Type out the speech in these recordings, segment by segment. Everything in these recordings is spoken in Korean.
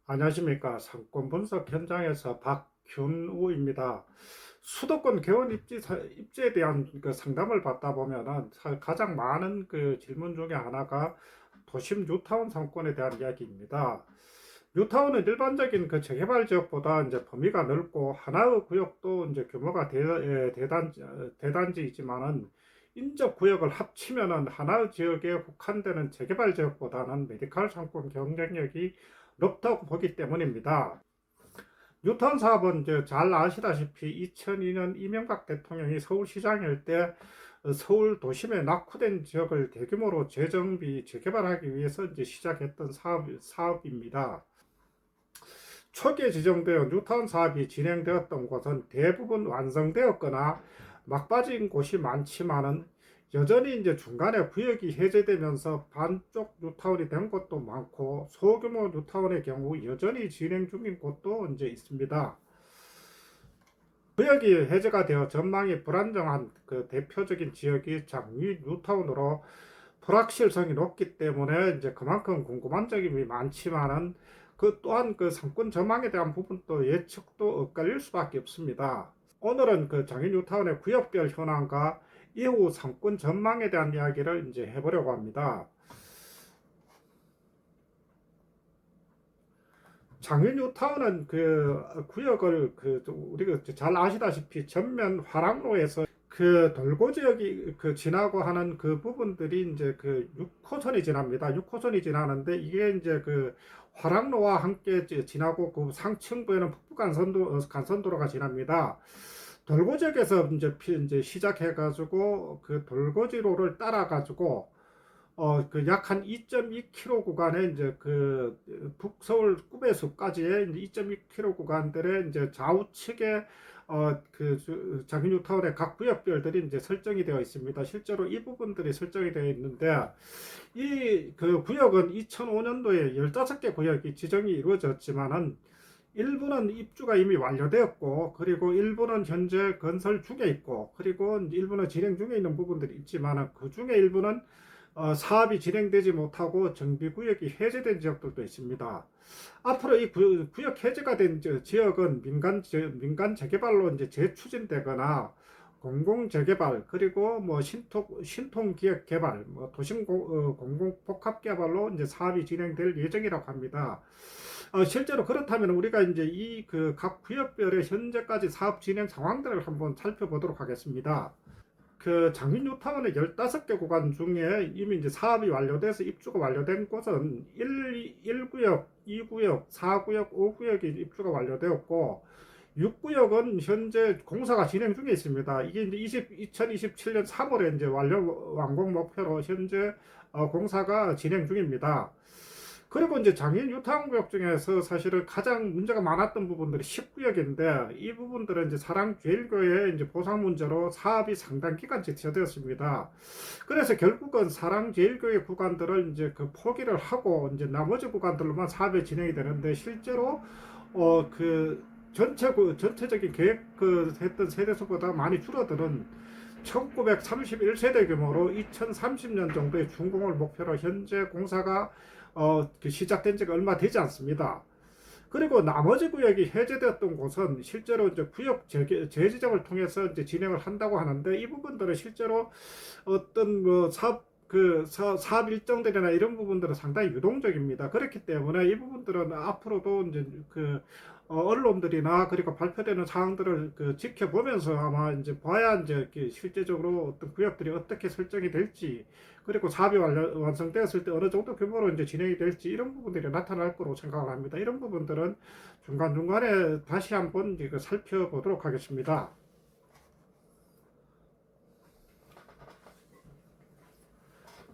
안녕하십니까. 상권 분석 현장에서 박균우입니다. 수도권 개원 입지에 대한 그 상담을 받다 보면은 가장 많은 그 질문 중에 하나가 도심 뉴타운 상권에 대한 이야기입니다. 뉴타운은 일반적인 그 재개발 지역보다 이제 범위가 넓고 하나의 구역도 이제 규모가 대단지이지만은 인접 구역을 합치면은 하나의 지역에 국한되는 재개발 지역보다는 메디칼 상권 경쟁력이 높다고 보기 때문입니다. 뉴타운 사업은 이제 잘 아시다시피 2002년 이명박 대통령이 서울시장일 때 서울 도심에 낙후된 지역을 대규모로 재정비, 재개발하기 위해서 이제 시작했던 사업입니다. 초기에 지정되어 뉴타운 사업이 진행되었던 곳은 대부분 완성되었거나 막빠진 곳이 많지만은 여전히 이제 중간에 구역이 해제되면서 반쪽 뉴타운이 된 곳도 많고 소규모 뉴타운의 경우 여전히 진행 중인 곳도 이제 있습니다. 구역이 해제가 되어 전망이 불안정한 그 대표적인 지역이 장위 뉴타운으로 불확실성이 높기 때문에 이제 그만큼 궁금한 점이 많지만은 그 또한 그 상권 전망에 대한 부분도 예측도 엇갈릴 수밖에 없습니다. 오늘은 그 장위 뉴타운의 구역별 현황과 이후 상권 전망에 대한 이야기를 이제 해보려고 합니다. 장위 뉴타운은 그 구역을 그 우리가 잘 아시다시피 전면 화랑로에서 그 돌고 지역이 그 지나고 하는 그 부분들이 이제 그 6호선이 지납니다. 6호선이 지나는데 이게 이제 그 화랑로와 함께 지나고 그 상층부에는 간선도로가 지납니다. 돌고지역에서 이제 시작해가지고 그 돌고지로를 따라가지고 그 약 한 2.2km 구간에 이제 그 북서울 꿈의숲까지의 2.2km 구간들의 이제 좌우측에 그 장윤뉴타운의 각 구역별들이 이제 설정이 되어 있습니다. 실제로 이 부분들이 설정이 되어 있는데 이 그 구역은 2005년도에 15개 구역이 지정이 이루어졌지만은 일부는 입주가 이미 완료되었고 그리고 일부는 현재 건설 중에 있고 그리고 일부는 진행 중에 있는 부분들이 있지만 그 중에 일부는 사업이 진행되지 못하고 정비구역이 해제된 지역들도 있습니다. 앞으로 이 구역 해제가 된 지역은 민간 재개발로 이제 재추진되거나 공공 재개발 그리고 뭐 신통 기획 개발, 뭐 도심 공공 복합 개발로 이제 사업이 진행될 예정이라고 합니다. 실제로 그렇다면 우리가 이제 이 그 각 구역별의 현재까지 사업 진행 상황들을 한번 살펴보도록 하겠습니다. 그 장민 뉴타운의 15개 구간 중에 이미 이제 사업이 완료돼서 입주가 완료된 곳은 1구역, 2구역, 4구역, 5구역이 입주가 완료되었고 6구역은 현재 공사가 진행 중에 있습니다. 이게 이제 2027년 3월에 이제 완공 목표로 현재 공사가 진행 중입니다. 그리고 이제 장애인 유타운구역 중에서 사실은 가장 문제가 많았던 부분들이 10구역인데 이 부분들은 이제 사랑제일교회의 이제 보상 문제로 사업이 상당 기간 지체되었습니다. 그래서 결국은 사랑제일교회 구간들을 이제 그 포기를 하고 이제 나머지 구간들로만 사업이 진행이 되는데 실제로 그 전체적인 계획 했던 세대수보다 많이 줄어드는 1931세대 규모로 2030년 정도의 준공을 목표로 현재 공사가 시작된 지가 얼마 되지 않습니다. 그리고 나머지 구역이 해제되었던 곳은 실제로 이제 구역 재지정을 통해서 이제 진행을 한다고 하는데 이 부분들은 실제로 어떤 뭐 사업 일정들이나 이런 부분들은 상당히 유동적입니다. 그렇기 때문에 이 부분들은 앞으로도 이제 그 언론들이나 그리고 발표되는 사항들을 지켜보면서 아마 이제 봐야 이제 실제적으로 어떤 구역들이 어떻게 설정이 될지 그리고 사업이 완성되었을 때 어느 정도 규모로 이제 진행이 될지 이런 부분들이 나타날 거로 생각을 합니다. 이런 부분들은 중간중간에 다시 한번 살펴보도록 하겠습니다.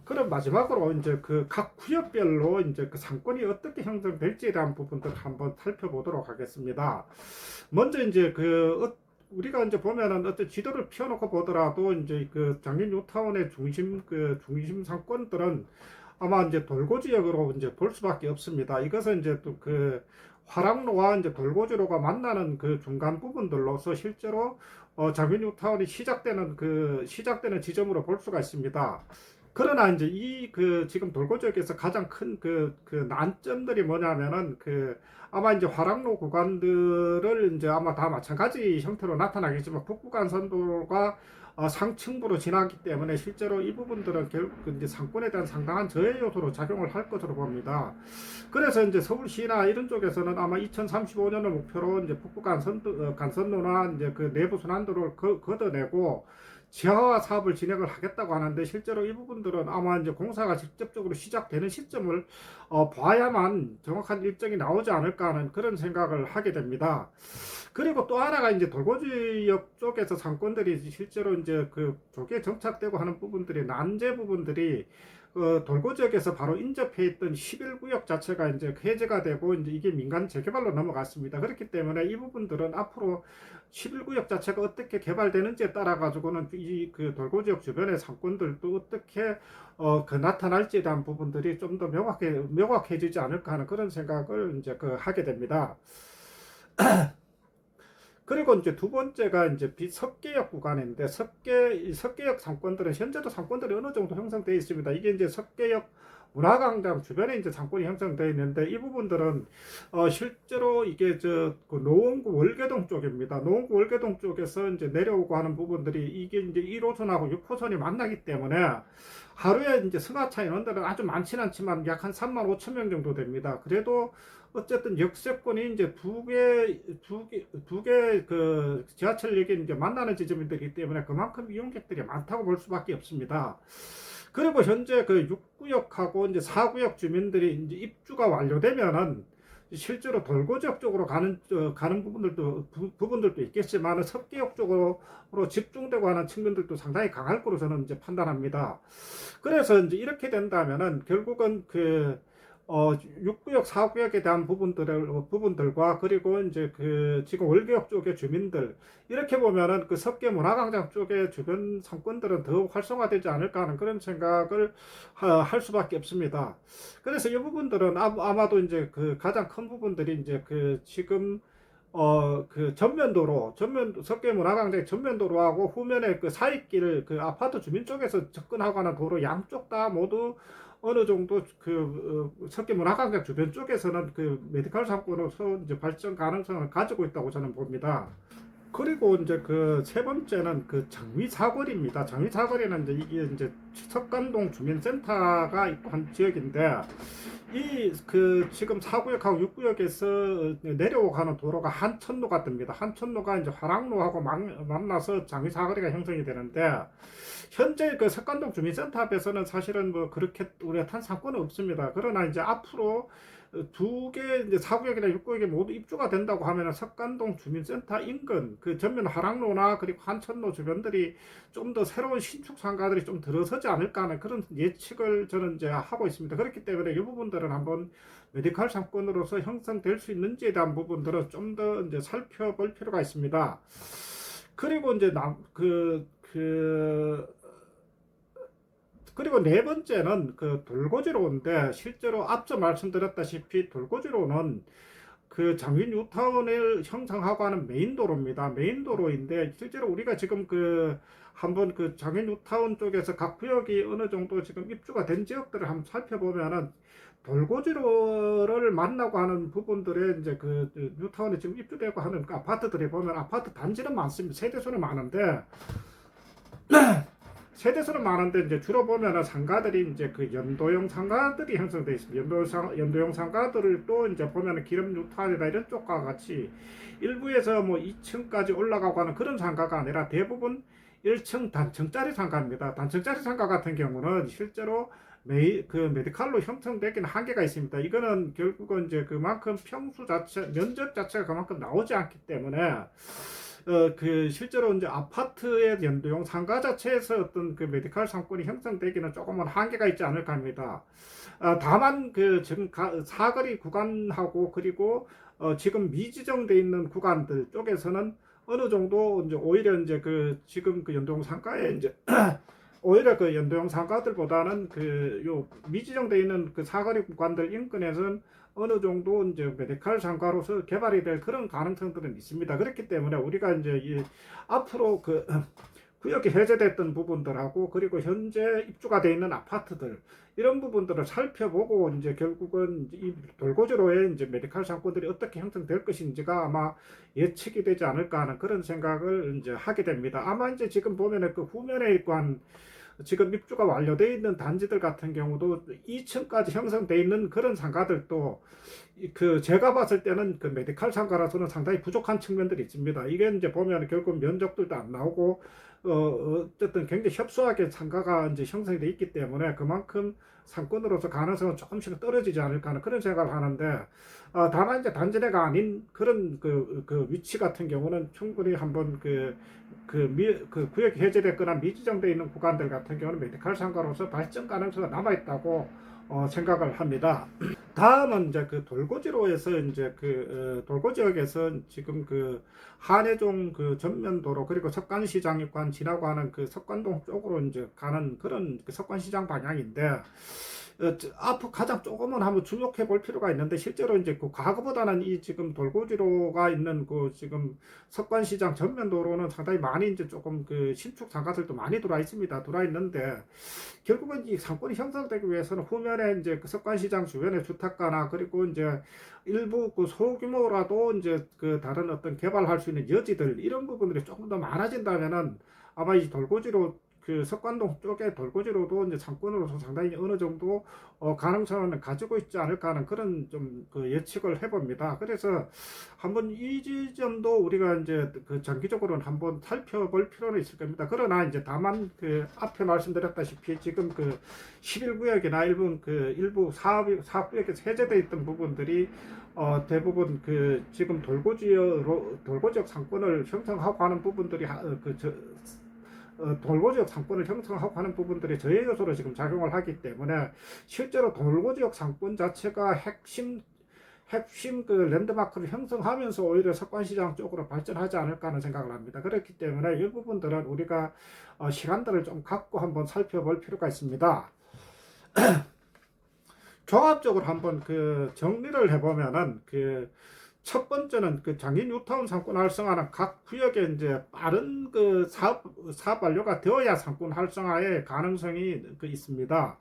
그럼 마지막으로 이제 그 각 구역별로 이제 그 상권이 어떻게 형성될지에 대한 부분들 한번 살펴보도록 하겠습니다. 먼저 이제 우리가 이제 보면은 어떤 지도를 펴놓고 보더라도 이제 그 장린 뉴타운의 중심 상권들은 아마 이제 돌고 지역으로 이제 볼 수밖에 없습니다. 이것은 이제 또 그 화랑로와 이제 돌고지로가 만나는 그 중간 부분들로서 실제로 장린 뉴타운이 시작되는 지점으로 볼 수가 있습니다. 그러나 이제 이 그 지금 돌고 지역에서 가장 큰 난점들이 뭐냐면은 아마 이제 화랑로 구간들을 이제 아마 다 마찬가지 형태로 나타나겠지만 북부간선도가 상층부로 지나기 때문에 실제로 이 부분들은 결국 이제 상권에 대한 상당한 저해 요소로 작용을 할 것으로 봅니다. 그래서 이제 서울시나 이런 쪽에서는 아마 2035년을 목표로 이제 간선도나 이제 그 내부 순환도를 걷어내고 지하화 사업을 진행을 하겠다고 하는데, 실제로 이 부분들은 아마 이제 공사가 직접적으로 시작되는 시점을 봐야만 정확한 일정이 나오지 않을까 하는 그런 생각을 하게 됩니다. 그리고 또 하나가 이제 돌고지역 쪽에서 상권들이 실제로 이제 그 조기에 정착되고 하는 부분들이, 난제 부분들이 돌고 지역에서 바로 인접해 있던 11구역 자체가 이제 해제가 되고 이제 이게 민간 재개발로 넘어갔습니다. 그렇기 때문에 이 부분들은 앞으로 11구역 자체가 어떻게 개발되는지에 따라 가지고는 이 그 돌고 지역 주변의 상권들도 어떻게 나타날지에 대한 부분들이 좀 더 명확해지지 않을까 하는 그런 생각을 이제 하게 됩니다. 그리고 이제 두 번째가 이제 석계역 구간인데, 석계역 상권들은 현재도 상권들이 어느 정도 형성되어 있습니다. 이게 이제 석계역 문화광장 주변에 이제 상권이 형성되어 있는데, 이 부분들은 실제로 이게 그 노원구 월계동 쪽입니다. 노원구 월계동 쪽에서 이제 내려오고 하는 부분들이 이게 이제 1호선하고 6호선이 만나기 때문에 하루에 이제 승하차 인원들은 아주 많지는 않지만 약 한 3만 5천 명 정도 됩니다. 그래도 어쨌든 역세권이 이제 두 개 그 지하철역이 이제 만나는 지점이기 때문에 그만큼 이용객들이 많다고 볼 수밖에 없습니다. 그리고 현재 그 6구역하고 이제 4구역 주민들이 이제 입주가 완료되면은 실제로 돌고지역 쪽으로 가는 부분들도 있겠지만, 석계역 쪽으로 집중되고 하는 측면들도 상당히 강할 거로 저는 이제 판단합니다. 그래서 이제 이렇게 된다면은 결국은 6구역, 4구역에 대한 부분들과, 그리고 이제 지금 월계역 쪽의 주민들, 이렇게 보면은 그 석계 문화광장 쪽의 주변 상권들은 더욱 활성화되지 않을까 하는 그런 생각을 할 수밖에 없습니다. 그래서 이 부분들은 아마도 이제 가장 큰 부분들이 이제 지금 석계 문화광장 전면도로하고 후면에 사이길, 아파트 주민 쪽에서 접근하고 하는 도로 양쪽 다 모두 어느 정도 석계 문화광장 주변 쪽에서는 메디컬 상권으로서 이제 발전 가능성을 가지고 있다고 저는 봅니다. 그리고 이제 세 번째는 장위사거리입니다. 장위사거리는 이게 석간동 주민센터가 있고 한 지역인데, 지금 4구역하고 6구역에서 내려오가는 도로가 한천로가 뜹니다. 한천로가 이제 화랑로하고 만나서 장위사거리가 형성이 되는데, 현재 석간동 주민센터 앞에서는 사실은 뭐 그렇게 우리가 탄 상권은 없습니다. 그러나 이제 앞으로 이제 4구역이나 6구역에 모두 입주가 된다고 하면 석간동 주민센터 인근 전면 화랑로나 그리고 한천로 주변들이 좀 더 새로운 신축 상가들이 좀 들어서지 않을까 하는 그런 예측을 저는 이제 하고 있습니다. 그렇기 때문에 이 부분들은 한번 메디컬 상권으로서 형성될 수 있는지에 대한 부분들은 좀 더 이제 살펴볼 필요가 있습니다. 그리고 이제 그리고 네 번째는 돌고지로인데, 실제로 앞서 말씀드렸다시피 돌고지로는 장윈 뉴타운을 형성하고 하는 메인도로입니다. 메인도로인데, 실제로 우리가 지금 한번 장윈 뉴타운 쪽에서 각 구역이 어느 정도 지금 입주가 된 지역들을 한번 살펴보면은, 돌고지로를 만나고 하는 부분들에 이제 뉴타운에 지금 입주되고 하는 아파트들이 보면 아파트 단지는 많습니다. 세대수는 많은데 이제 주로 보면은 상가들이 이제 연도형 상가들이 형성되어 있습니다. 연도형 상가들을 또 이제 보면은 기름 뉴타운이나 이런 쪽과 같이 일부에서 뭐 2층까지 올라가고 하는 그런 상가가 아니라 대부분 1층 단층짜리 상가입니다. 단층짜리 상가 같은 경우는 실제로 메디칼로 형성되기는 한계가 있습니다. 이거는 결국은 이제 그만큼 면적 자체가 그만큼 나오지 않기 때문에 실제로 이제 아파트의 연도형 상가 자체에서 어떤 메디컬 상권이 형성되기는 조금은 한계가 있지 않을까 합니다. 다만 지금 사거리 구간하고, 그리고 지금 미지정돼 있는 구간들 쪽에서는 어느 정도 이제 오히려 이제 지금 연도형 상가에 이제 오히려 연도형 상가들보다는 요 미지정돼 있는 사거리 구간들 인근에서는 어느 정도 이제 메디컬 상가로서 개발이 될 그런 가능성들은 있습니다. 그렇기 때문에 우리가 이제 앞으로 구역이 해제됐던 부분들하고 그리고 현재 입주가 되어 있는 아파트들 이런 부분들을 살펴보고 이제 결국은 이 돌고지로의 이제 메디칼 상권들이 어떻게 형성될 것인지가 아마 예측이 되지 않을까 하는 그런 생각을 이제 하게 됩니다. 아마 이제 지금 보면은 그 후면에 있고 한 지금 입주가 완료되어 있는 단지들 같은 경우도 2층까지 형성되어 있는 그런 상가들도 그 제가 봤을 때는 그 메디칼 상가라서는 상당히 부족한 측면들이 있습니다. 이게 이제 보면 결국 면적들도 안 나오고 어쨌든 굉장히 협소하게 상가가 이제 형성이 돼 있기 때문에 그만큼 상권으로서 가능성은 조금씩 떨어지지 않을까 하는 그런 생각을 하는데 다만 이제 단지내가 아닌 그런 그 위치 같은 경우는 충분히 한번 그 구역이 해제됐거나 미지정되어 있는 구간들 같은 경우는 메디칼 상가로서 발전 가능성이 남아있다고 생각을 합니다. 다음은 이제 그 돌고지로에서 이제 돌고 지역에서 지금 그 한해종 그 전면도로 그리고 석관시장관 지나고 하는 그 석관동 쪽으로 이제 가는 그런 그 석관시장 방향인데 앞으로 가장 조금은 한번 주목해 볼 필요가 있는데 실제로 이제 그 과거보다는 이 지금 돌고지로가 있는 그 지금 석관시장 전면도로는 상당히 많이 이제 조금 그 신축 상가들도 많이 들어와 있습니다. 들어와 있는데 결국은 이 상권이 형성되기 위해서는 후면에 이제 그 석관시장 주변의 주택가나 그리고 이제 일부 그 소규모라도 이제 그 다른 어떤 개발할 수 있는 여지들 이런 부분들이 조금 더 많아진다면은 아마 이 돌고지로 그 석관동 쪽에 돌고지로도 이제 상권으로서 상당히 어느 정도 가능성을 가지고 있지 않을까 하는 그런 좀 그 예측을 해봅니다. 그래서 한번 이 지점도 우리가 이제 그 장기적으로는 한번 살펴볼 필요는 있을 겁니다. 그러나 이제 다만 그 앞에 말씀드렸다시피 지금 그 11구역이나 일부 사업구역에서 해제되어 있던 부분들이 대부분 그 지금 돌고지역 상권을 형성하고 하는 부분들이 돌고지역 상권을 형성하고 하는 부분들이 저해 요소로 지금 작용을 하기 때문에 실제로 돌고지역 상권 자체가 핵심 그 랜드마크를 형성하면서 오히려 석관시장 쪽으로 발전하지 않을까 하는 생각을 합니다. 그렇기 때문에 이 부분들은 우리가 시간들을 좀 갖고 한번 살펴볼 필요가 있습니다. 종합적으로 한번 그 정리를 해보면은 첫 번째는 그 장기 뉴타운 상권 활성화는 각 구역에 이제 빠른 그 사업 완료가 되어야 상권 활성화의 가능성이 있습니다.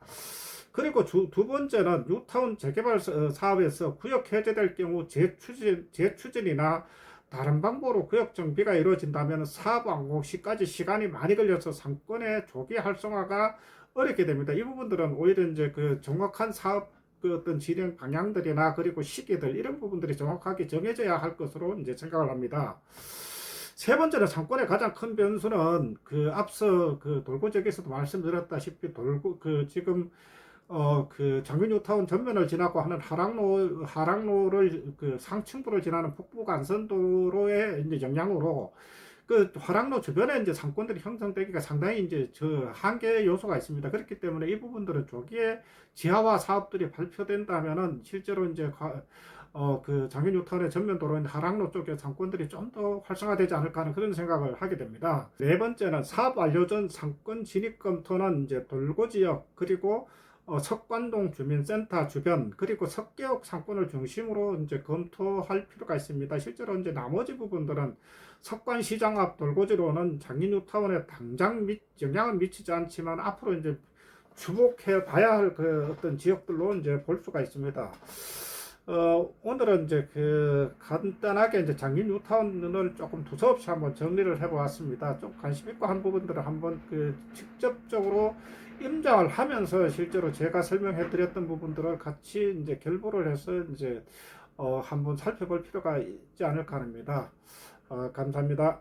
그리고 두 번째는 뉴타운 재개발 사업에서 구역 해제될 경우 재추진이나 다른 방법으로 구역 정비가 이루어진다면 사업 완공 시까지 시간이 많이 걸려서 상권의 조기 활성화가 어렵게 됩니다. 이 부분들은 오히려 이제 그 정확한 사업 그 어떤 진행 방향들이나 그리고 시기들 이런 부분들이 정확하게 정해져야 할 것으로 이제 생각을 합니다. 세 번째는 상권의 가장 큰 변수는 그 앞서 그 돌고지역에서도 말씀드렸다시피 지금 그 장균뉴타운 전면을 지나고 하는 하락로를 그 상층부를 지나는 북부 간선도로의 이제 영향으로 그 화랑로 주변에 이제 상권들이 형성되기가 상당히 이제 한계 요소가 있습니다. 그렇기 때문에 이 부분들은 조기에 지하화 사업들이 발표된다면은 실제로 이제 그 장균뉴타운의 전면 도로인 하랑로 쪽의 상권들이 좀 더 활성화되지 않을까 하는 그런 생각을 하게 됩니다. 네 번째는 사업 완료 전 상권 진입 검토는 이제 돌고 지역 그리고 석관동 주민센터 주변 그리고 석계역 상권을 중심으로 이제 검토할 필요가 있습니다. 실제로 이제 나머지 부분들은 석관시장 앞 돌고지로는 장기뉴타운에 당장 영향을 미치지 않지만 앞으로 이제 주목해 봐야 할 그 어떤 지역들로 이제 볼 수가 있습니다. 오늘은 이제 간단하게 이제 장기뉴타운을 조금 두서없이 한번 정리를 해보았습니다. 좀 관심 있고 한 부분들을 한번 직접적으로 임장을 하면서 실제로 제가 설명해 드렸던 부분들을 같이 이제 결부를 해서 이제 한번 살펴볼 필요가 있지 않을까 합니다. 감사합니다.